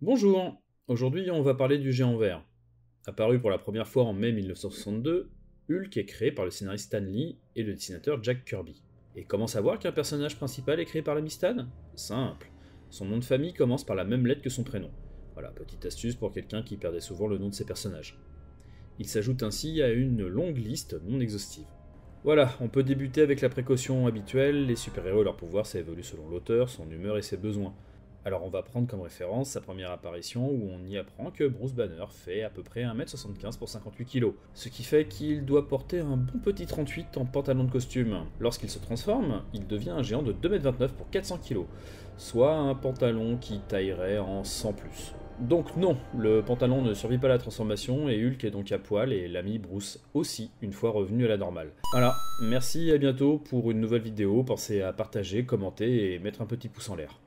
Bonjour, aujourd'hui on va parler du géant vert. Apparu pour la première fois en mai 1962, Hulk est créé par le scénariste Stan Lee et le dessinateur Jack Kirby. Et comment savoir qu'un personnage principal est créé par l'ami Stan? Simple, son nom de famille commence par la même lettre que son prénom. Voilà, petite astuce pour quelqu'un qui perdait souvent le nom de ses personnages. Il s'ajoute ainsi à une longue liste non exhaustive. Voilà, on peut débuter avec la précaution habituelle, les super-héros et leurs pouvoirs ça évolue selon l'auteur, son humeur et ses besoins. Alors on va prendre comme référence sa première apparition où on y apprend que Bruce Banner fait à peu près 1m75 pour 58 kg, ce qui fait qu'il doit porter un bon petit 38 en pantalon de costume. Lorsqu'il se transforme, il devient un géant de 2m29 pour 400 kg, soit un pantalon qui taillerait en 100+. Donc non, le pantalon ne survit pas à la transformation et Hulk est donc à poil et l'ami Bruce aussi une fois revenu à la normale. Voilà, merci et à bientôt pour une nouvelle vidéo, pensez à partager, commenter et mettre un petit pouce en l'air.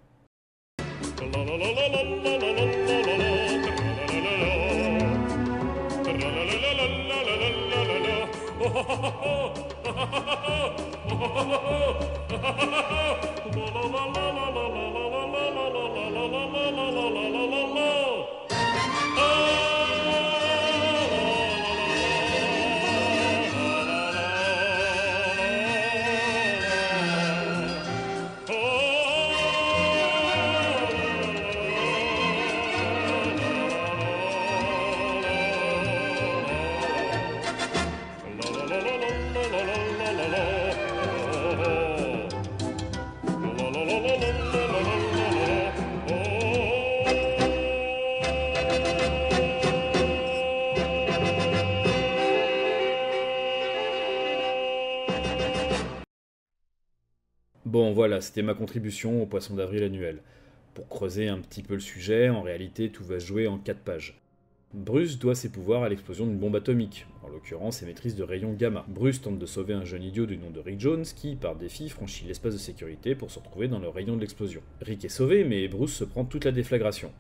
Bon voilà, c'était ma contribution au poisson d'avril annuel. Pour creuser un petit peu le sujet, en réalité tout va se jouer en 4 pages. Bruce doit ses pouvoirs à l'explosion d'une bombe atomique, en l'occurrence ses maîtrises de rayons gamma. Bruce tente de sauver un jeune idiot du nom de Rick Jones qui, par défi, franchit l'espace de sécurité pour se retrouver dans le rayon de l'explosion. Rick est sauvé, mais Bruce se prend toute la déflagration.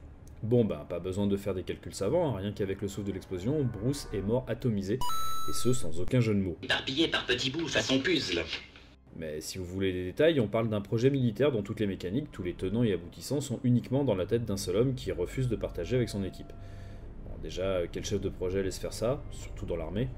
Bon ben, pas besoin de faire des calculs savants, rien qu'avec le souffle de l'explosion, Bruce est mort atomisé, et ce sans aucun jeu de mots. Éparpillé par petits bouts façon puzzle. Mais si vous voulez les détails, on parle d'un projet militaire dont toutes les mécaniques, tous les tenants et aboutissants sont uniquement dans la tête d'un seul homme qui refuse de partager avec son équipe. Bon, déjà, quel chef de projet laisse faire ça, surtout dans l'armée?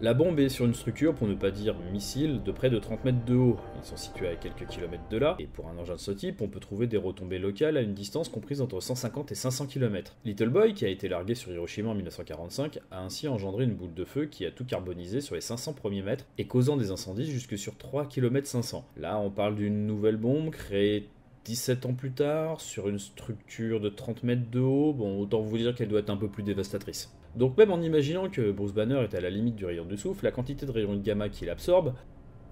La bombe est sur une structure, pour ne pas dire missile, de près de 30 mètres de haut. Ils sont situés à quelques kilomètres de là, et pour un engin de ce type, on peut trouver des retombées locales à une distance comprise entre 150 et 500 km. Little Boy, qui a été largué sur Hiroshima en 1945, a ainsi engendré une boule de feu qui a tout carbonisé sur les 500 premiers mètres et causant des incendies jusque sur 3 km 500. Là, on parle d'une nouvelle bombe créée 17 ans plus tard, sur une structure de 30 mètres de haut, bon, autant vous dire qu'elle doit être un peu plus dévastatrice. Donc même en imaginant que Bruce Banner est à la limite du rayon du souffle, la quantité de rayons gamma qu'il absorbe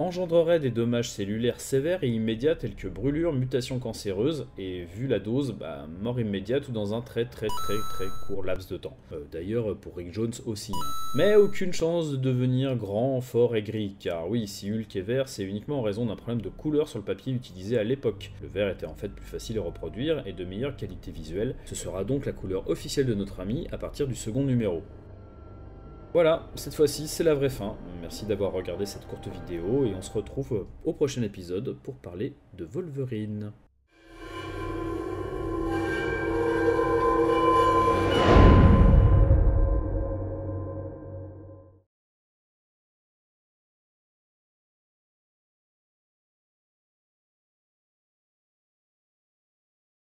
engendrerait des dommages cellulaires sévères et immédiats tels que brûlures, mutations cancéreuses et, vu la dose, mort immédiate ou dans un très court laps de temps. D'ailleurs pour Rick Jones aussi. Mais aucune chance de devenir grand, fort et gris, car oui, si Hulk est vert, c'est uniquement en raison d'un problème de couleur sur le papier utilisé à l'époque. Le vert était en fait plus facile à reproduire et de meilleure qualité visuelle, ce sera donc la couleur officielle de notre ami à partir du second numéro. Voilà, cette fois-ci c'est la vraie fin. Merci d'avoir regardé cette courte vidéo et on se retrouve au prochain épisode pour parler de Wolverine.